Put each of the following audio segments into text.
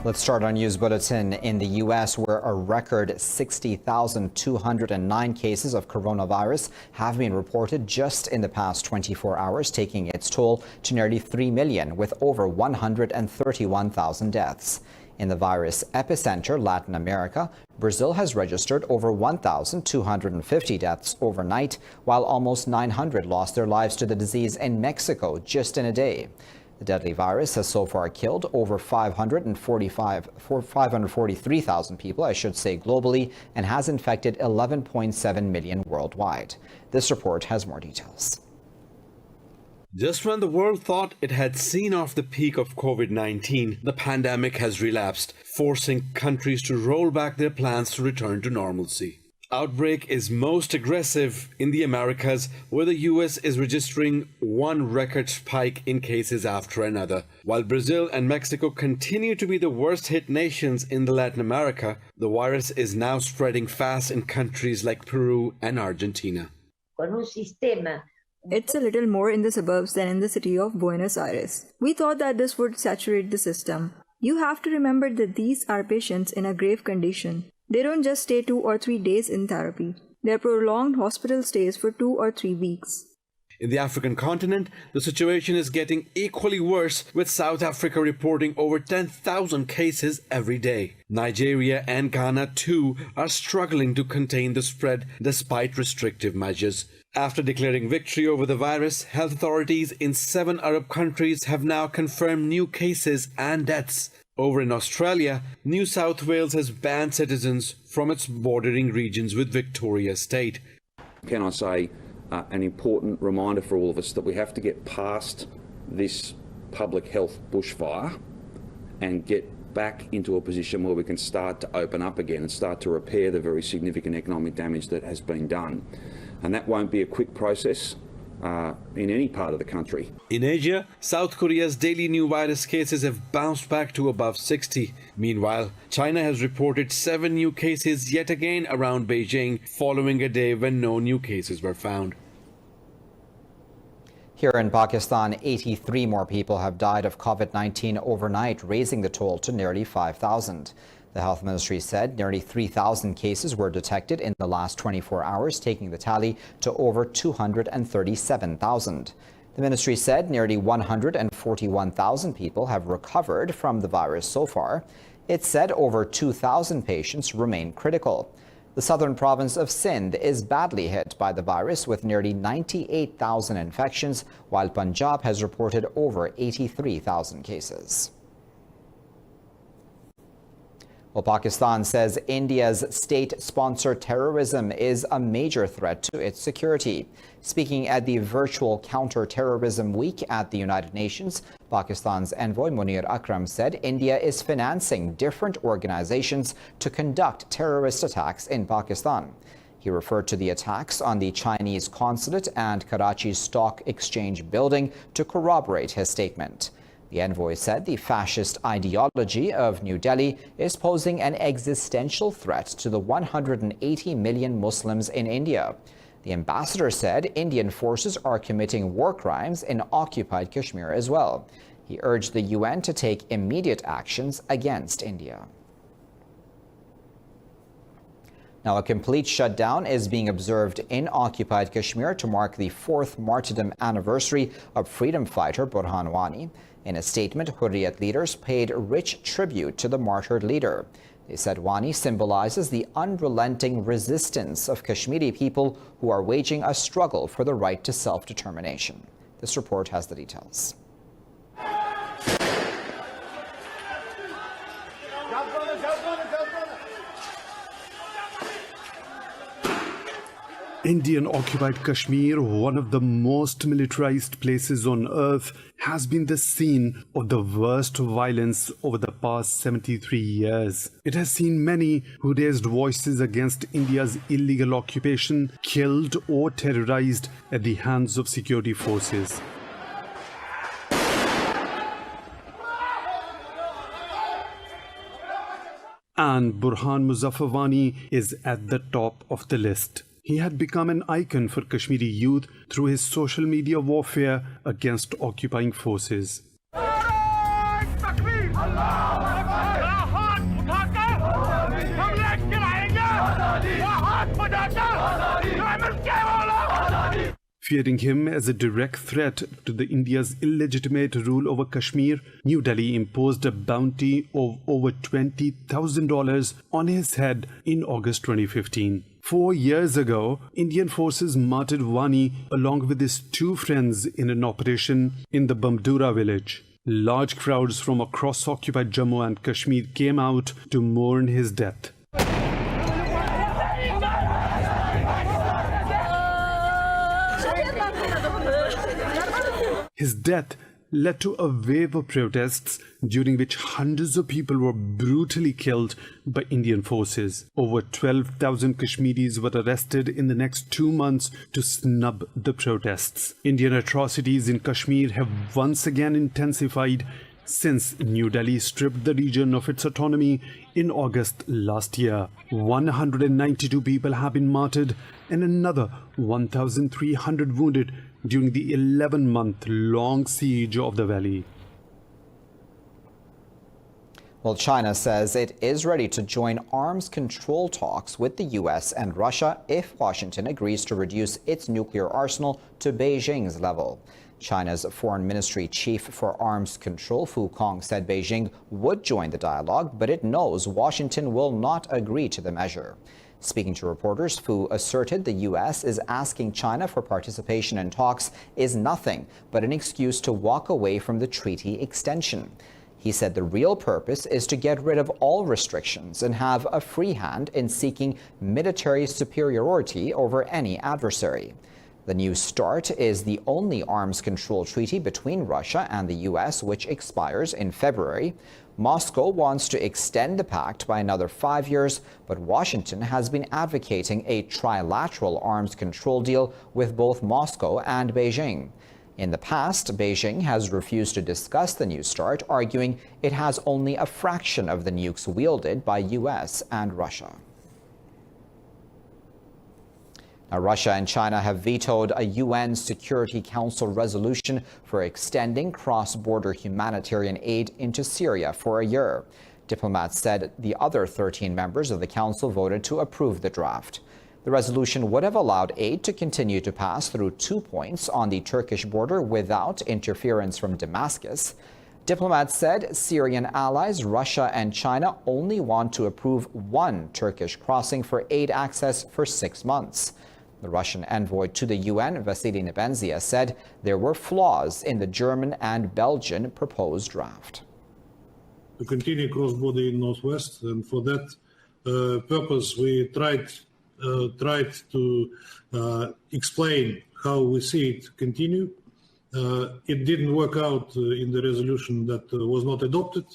Let's start our news bulletin in the U.S., where a record 60,209 cases of coronavirus have been reported just in the past 24 hours, taking its toll to nearly 3 million, with over 131,000 deaths. In the virus epicenter, Latin America, Brazil has registered over 1,250 deaths overnight, while almost 900 lost their lives to the disease in Mexico just in a day. The deadly virus has so far killed over 543,000 people, globally, and has infected 11.7 million worldwide. This report has more details. Just when the world thought it had seen off the peak of COVID-19, the pandemic has relapsed, forcing countries to roll back their plans to return to normalcy. Outbreak is most aggressive in the Americas, where the US is registering one record spike in cases after another. While Brazil and Mexico continue to be the worst hit nations in Latin America, the virus is now spreading fast in countries like Peru and Argentina. It's a little more in the suburbs than in the city of Buenos Aires. We thought that this would saturate the system. You have to remember that these are patients in a grave condition. They don't just stay 2 or 3 days in therapy. They're prolonged hospital stays for 2 or 3 weeks. In the African continent, the situation is getting equally worse, with South Africa reporting over 10,000 cases every day. Nigeria and Ghana, too, are struggling to contain the spread despite restrictive measures. After declaring victory over the virus, health authorities in 7 Arab countries have now confirmed new cases and deaths. Over in Australia, New South Wales has banned citizens from its bordering regions with Victoria State. Can I say an important reminder for all of us that we have to get past this public health bushfire and get back into a position where we can start to open up again and start to repair the very significant economic damage that has been done. And that won't be a quick process in any part of the country. In Asia, South Korea's daily new virus cases have bounced back to above 60. Meanwhile, China has reported 7 new cases yet again around Beijing, following a day when no new cases were found. Here in Pakistan, 83 more people have died of COVID-19 overnight, raising the toll to nearly 5,000. The health ministry said nearly 3,000 cases were detected in the last 24 hours, taking the tally to over 237,000. The ministry said nearly 141,000 people have recovered from the virus so far. It said over 2,000 patients remain critical. The southern province of Sindh is badly hit by the virus, with nearly 98,000 infections, while Punjab has reported over 83,000 cases. Well, Pakistan says India's state-sponsored terrorism is a major threat to its security. Speaking at the virtual Counter-Terrorism Week at the United Nations, Pakistan's envoy Munir Akram said India is financing different organizations to conduct terrorist attacks in Pakistan. He referred to the attacks on the Chinese consulate and Karachi's stock exchange building to corroborate his statement. The envoy said the fascist ideology of New Delhi is posing an existential threat to the 180 million Muslims in India. The ambassador said Indian forces are committing war crimes in occupied Kashmir as well. He urged the UN to take immediate actions against India. Now, a complete shutdown is being observed in occupied Kashmir to mark the 4th martyrdom anniversary of freedom fighter BURHAN WANI. In a statement, Hurriyat leaders paid rich tribute to the martyred leader. They said WANI symbolizes the unrelenting resistance of Kashmiri people who are waging a struggle for the right to self-determination. This report has the details. Indian-occupied Kashmir, one of the most militarized places on earth, has been the scene of the worst violence over the past 73 years. It has seen many who raised voices against India's illegal occupation killed or terrorized at the hands of security forces. And Burhan Muzaffar Wani is at the top of the list. He had become an icon for Kashmiri youth through his social media warfare against occupying forces. Fearing him as a direct threat to the India's illegitimate rule over Kashmir, New Delhi imposed a bounty of over $20,000 on his head in August 2015. 4 years ago, Indian forces martyred WANI along with his two friends in an operation in the Bamdura village. Large crowds from across occupied Jammu and Kashmir came out to mourn his death. His death led to a wave of protests during which hundreds of people were brutally killed by Indian forces. Over 12,000 Kashmiris were arrested in the next 2 months to snub the protests. Indian atrocities in Kashmir have once again intensified since New Delhi stripped the region of its autonomy in August last year. 192 people have been martyred and another 1,300 wounded during the 11-month-long siege of the valley. Well, China says it is ready to join arms control talks with the U.S. and Russia if Washington agrees to reduce its nuclear arsenal to Beijing's level. China's Foreign Ministry Chief for Arms Control, Fu Kong, said Beijing would join the dialogue, but it knows Washington will not agree to the measure. Speaking to reporters, Fu asserted the U.S. is asking China for participation in talks is nothing but an excuse to walk away from the treaty extension. He said the real purpose is to get rid of all restrictions and have a free hand in seeking military superiority over any adversary. The New START is the only arms control treaty between Russia and the U.S. which expires in February. Moscow wants to extend the pact by another 5 years, but Washington has been advocating a trilateral arms control deal with both Moscow and Beijing. In the past, Beijing has refused to discuss the New START, arguing it has only a fraction of the nukes wielded by U.S. and Russia. Now, Russia and China have vetoed a UN Security Council resolution for extending cross-border humanitarian aid into Syria for a year. Diplomats said the other 13 members of the council voted to approve the draft. The resolution would have allowed aid to continue to pass through 2 points on the Turkish border without interference from Damascus. Diplomats said Syrian allies Russia and China only want to approve one Turkish crossing for aid access for 6 months. The Russian envoy to the UN, Vasily Nebenzia, said there were flaws in the German and Belgian proposed draft. To continue cross-border in Northwest, and for that purpose, we tried to explain how we see it continue. It didn't work out in the resolution that was not adopted,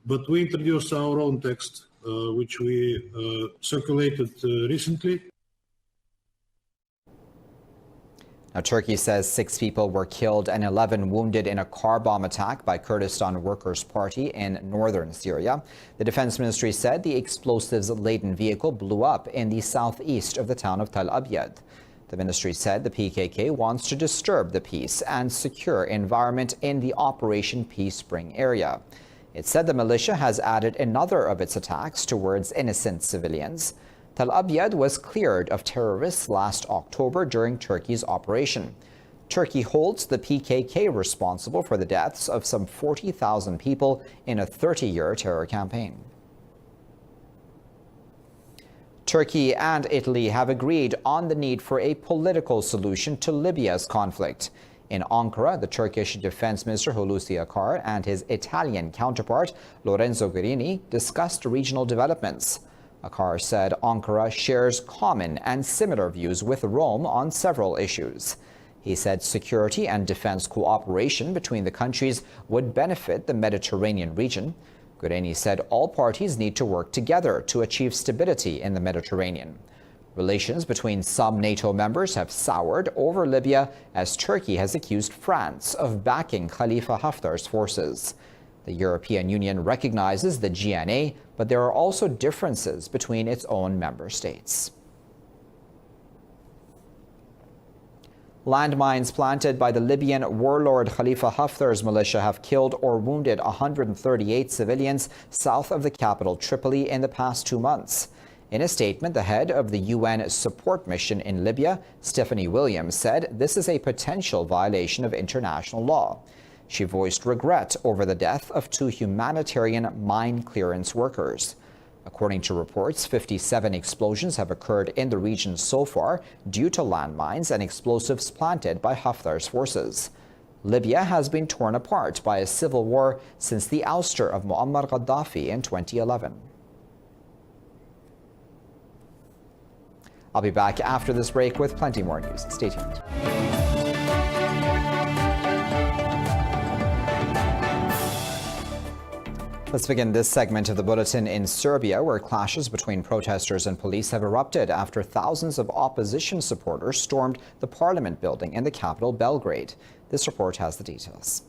but we introduced our own text, which we circulated recently. Now, Turkey says 6 people were killed and 11 wounded in a car bomb attack by Kurdistan Workers' Party in northern Syria. The defense ministry said the explosives-laden vehicle blew up in the southeast of the town of Tal Abyad. The ministry said the PKK wants to disturb the peace and secure environment in the Operation Peace Spring area. It said the militia has added another of its attacks towards innocent civilians. Tal Abyad was cleared of terrorists last October during Turkey's operation. Turkey holds the PKK responsible for the deaths of some 40,000 people in a 30-year terror campaign. Turkey and Italy have agreed on the need for a political solution to Libya's conflict. In Ankara, the Turkish Defense Minister Hulusi Akar and his Italian counterpart Lorenzo Guerini discussed regional developments. Akar said Ankara shares common and similar views with Rome on several issues. He said security and defense cooperation between the countries would benefit the Mediterranean region. Guerini said all parties need to work together to achieve stability in the Mediterranean. Relations between some NATO members have soured over Libya as Turkey has accused France of backing Khalifa Haftar's forces. The European Union recognizes the GNA, but there are also differences between its own member states. Landmines planted by the Libyan warlord Khalifa Haftar's militia have killed or wounded 138 civilians south of the capital Tripoli in the past 2 months. In a statement, the head of the UN support mission in Libya, Stephanie Williams, said this is a potential violation of international law. She voiced regret over the death of 2 humanitarian mine clearance workers. According to reports, 57 explosions have occurred in the region so far due to landmines and explosives planted by Haftar's forces. Libya has been torn apart by a civil war since the ouster of Muammar Gaddafi in 2011. I'll be back after this break with plenty more news. Stay tuned. Let's begin this segment of the Bulletin in Serbia, where clashes between protesters and police have erupted after thousands of opposition supporters stormed the parliament building in the capital, Belgrade. This report has the details.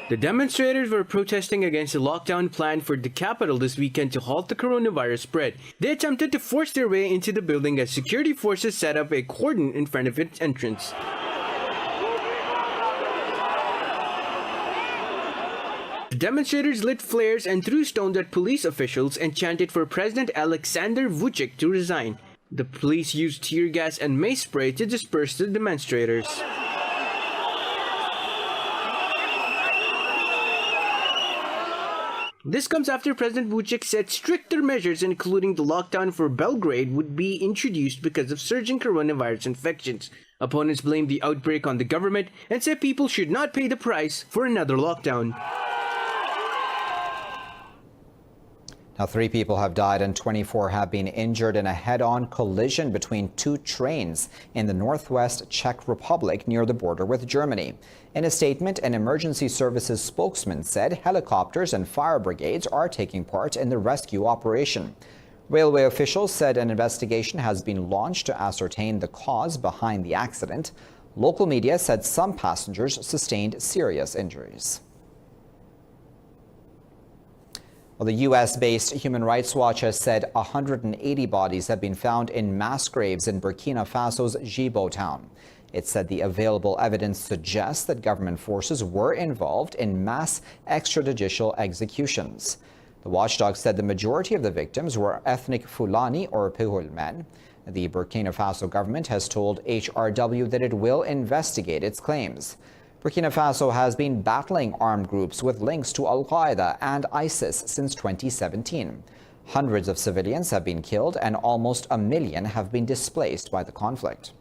The demonstrators were protesting against the lockdown plan for the capital this weekend to halt the coronavirus spread. They attempted to force their way into the building as security forces set up a cordon in front of its entrance. The demonstrators lit flares and threw stones at police officials and chanted for President Alexander Vučić to resign. The police used tear gas and mace spray to disperse the demonstrators. This comes after President Vučić said stricter measures, including the lockdown for Belgrade, would be introduced because of surging coronavirus infections. Opponents blamed the outbreak on the government and said people should not pay the price for another lockdown. Now, 3 people have died and 24 have been injured in a head-on collision between 2 trains in the northwest Czech Republic near the border with Germany. In a statement, an emergency services spokesman said helicopters and fire brigades are taking part in the rescue operation. Railway officials said an investigation has been launched to ascertain the cause behind the accident. Local media said some passengers sustained serious injuries. Well, the U.S.-based Human Rights Watch has said 180 bodies have been found in mass graves in Burkina Faso's Djibo town. It said the available evidence suggests that government forces were involved in mass extrajudicial executions. The watchdog said the majority of the victims were ethnic Fulani or Pehul men. The Burkina Faso government has told HRW that it will investigate its claims. Burkina Faso has been battling armed groups with links to Al-Qaeda and ISIS since 2017. Hundreds of civilians have been killed and almost 1 million have been displaced by the conflict.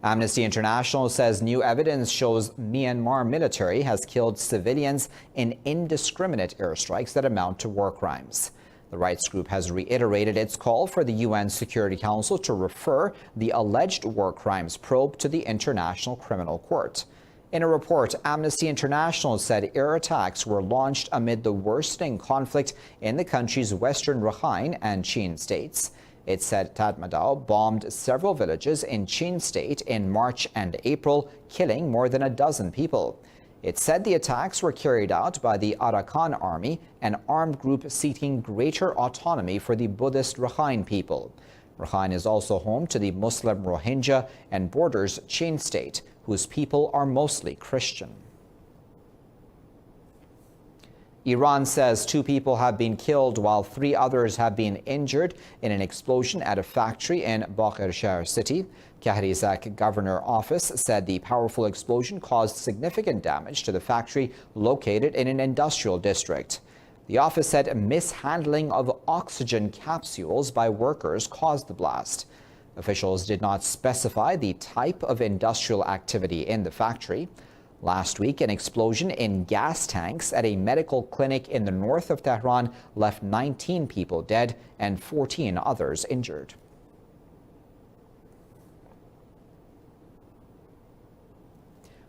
Amnesty International says new evidence shows Myanmar military has killed civilians in indiscriminate airstrikes that amount to war crimes. The rights group has reiterated its call for the UN Security Council to refer the alleged war crimes probe to the International Criminal Court. In a report, Amnesty International said air attacks were launched amid the worsening conflict in the country's western Rakhine and Chin states. It said Tatmadaw bombed several villages in Chin state in March and April, killing more than a dozen people. It said the attacks were carried out by the Arakan Army, an armed group seeking greater autonomy for the Buddhist Rakhine people. Rakhine is also home to the Muslim Rohingya and borders Chin state, whose people are mostly Christian. Iran says 2 people have been killed while 3 others have been injured in an explosion at a factory in Baghir city. Kahrizak Governor Office said the powerful explosion caused significant damage to the factory located in an industrial district. The office said mishandling of oxygen capsules by workers caused the blast. Officials did not specify the type of industrial activity in the factory. Last week, an explosion in gas tanks at a medical clinic in the north of Tehran left 19 people dead and 14 others injured.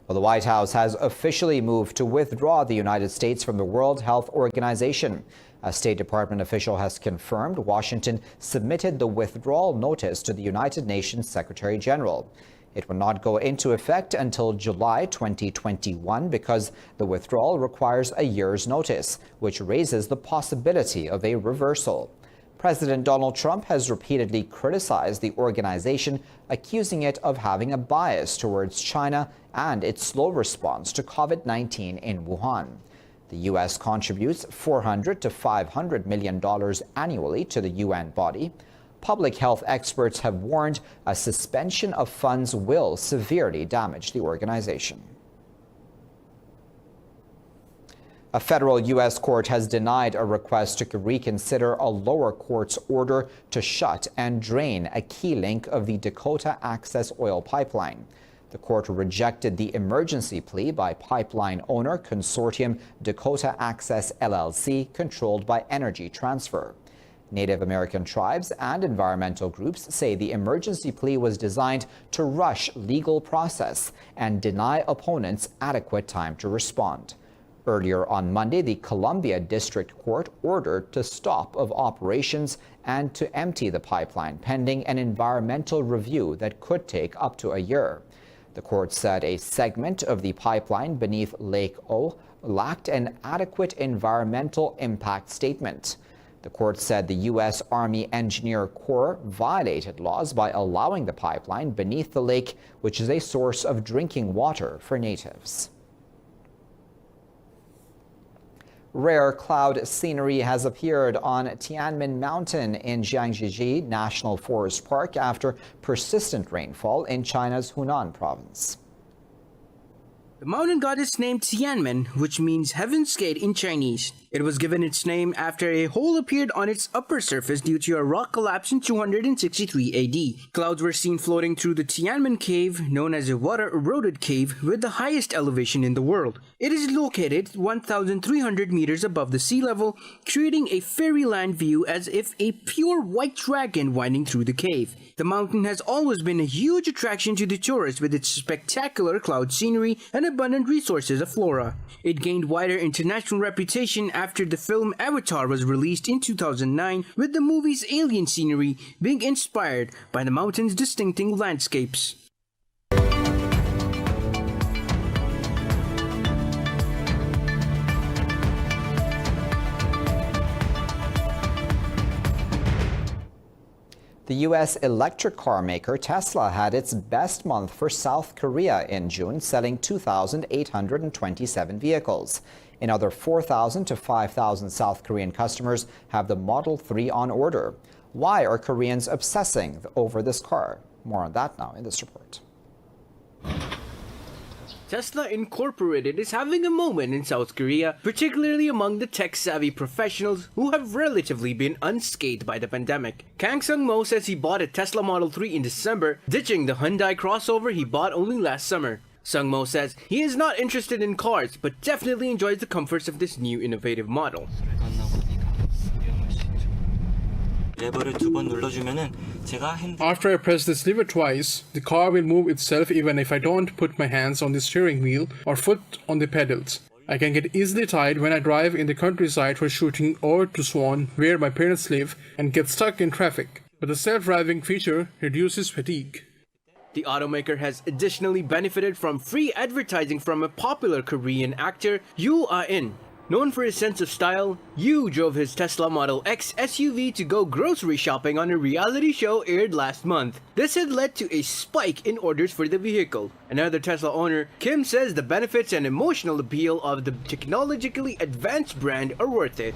Well, the White House has officially moved to withdraw the United States from the World Health Organization. A State Department official has confirmed Washington submitted the withdrawal notice to the United Nations Secretary General. It will not go into effect until July 2021 because the withdrawal requires a year's notice, which raises the possibility of a reversal. President Donald Trump has repeatedly criticized the organization, accusing it of having a bias towards China and its slow response to COVID-19 in Wuhan. The U.S. contributes $400 to $500 million annually to the UN body. Public health experts have warned a suspension of funds will severely damage the organization. A federal U.S. court has denied a request to reconsider a lower court's order to shut and drain a key link of the Dakota Access oil pipeline. The court rejected the emergency plea by pipeline owner consortium Dakota Access LLC, controlled by Energy Transfer. Native American tribes and environmental groups say the emergency plea was designed to rush legal process and deny opponents adequate time to respond. Earlier on Monday, the Columbia District Court ordered the stop of operations and to empty the pipeline pending an environmental review that could take up to a year. The court said a segment of the pipeline beneath Lake O lacked an adequate environmental impact statement. The court said the U.S. Army Engineer Corps violated laws by allowing the pipeline beneath the lake, which is a source of drinking water for natives. Rare cloud scenery has appeared on Tianmen Mountain in Jiangxi National Forest Park after persistent rainfall in China's Hunan province. The mountain got its name Tianmen, which means Heaven's Gate in Chinese. It was given its name after a hole appeared on its upper surface due to a rock collapse in 263 AD. Clouds were seen floating through the Tianmen Cave, known as a water-eroded cave with the highest elevation in the world. It is located 1,300 meters above the sea level, creating a fairyland view as if a pure white dragon winding through the cave. The mountain has always been a huge attraction to the tourists with its spectacular cloud scenery and abundant resources of flora. It gained wider international reputation after the film Avatar was released in 2009, with the movie's alien scenery being inspired by the mountain's distinctive landscapes. The U.S. electric car maker Tesla had its best month for South Korea in June, selling 2,827 vehicles. Another 4,000 to 5,000 South Korean customers have the Model 3 on order. Why are Koreans obsessing over this car? More on that now in this report. Tesla Incorporated is having a moment in South Korea, particularly among the tech-savvy professionals who have relatively been unscathed by the pandemic. Kang Sung-mo says he bought a Tesla Model 3 in December, ditching the Hyundai crossover he bought only last summer. Sung-mo says he is not interested in cars, but definitely enjoys the comforts of this new innovative model. After I press this lever twice, the car will move itself even if I don't put my hands on the steering wheel or foot on the pedals. I can get easily tired when I drive in the countryside for shooting or to Swan, where my parents live, and get stuck in traffic. But the self-driving feature reduces fatigue. The automaker has additionally benefited from free advertising from a popular Korean actor, Yoo Ah-in. Known for his sense of style, Yoo drove his Tesla Model X SUV to go grocery shopping on a reality show aired last month. This had led to a spike in orders for the vehicle. Another Tesla owner, Kim, says the benefits and emotional appeal of the technologically advanced brand are worth it.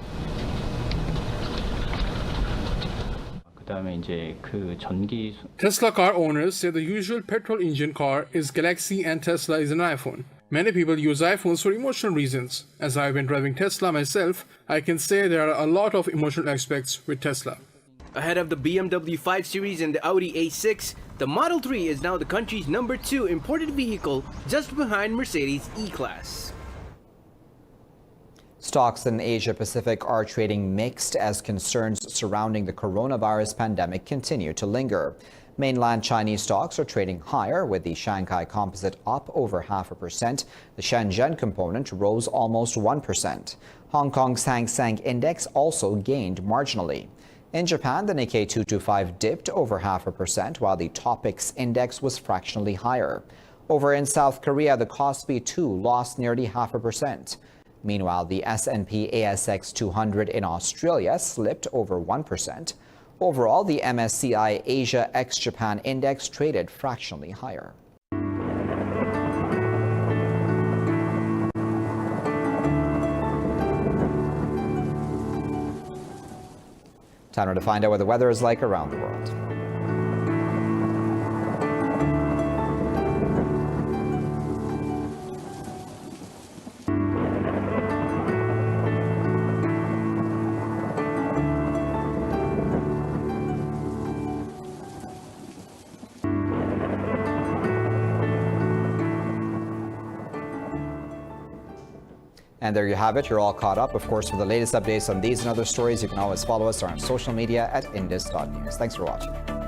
Tesla car owners say the usual petrol engine car is Galaxy and Tesla is an iPhone. Many people use iPhones for emotional reasons. As I've been driving Tesla myself, I can say there are a lot of emotional aspects with Tesla. Ahead of the BMW 5 Series and the Audi A6, the Model 3 is now the country's #2 imported vehicle, just behind Mercedes E-Class. Stocks in Asia Pacific are trading mixed as concerns surrounding the coronavirus pandemic continue to linger. Mainland Chinese stocks are trading higher, with the Shanghai Composite up over 0.5%. The Shenzhen component rose almost 1%. Hong Kong's Hang Seng Index also gained marginally. In Japan, the Nikkei 225 dipped over 0.5%, while the Topix Index was fractionally higher. Over in South Korea, the Kospi 2 lost nearly 0.5%. Meanwhile, the S&P ASX 200 in Australia slipped over 1%. Overall, the MSCI Asia ex-Japan Index traded fractionally higher. Time now to find out what the weather is like around the world. And there you have it. You're all caught up. Of course, for the latest updates on these and other stories, you can always follow us on social media at Indus.news. Thanks for watching.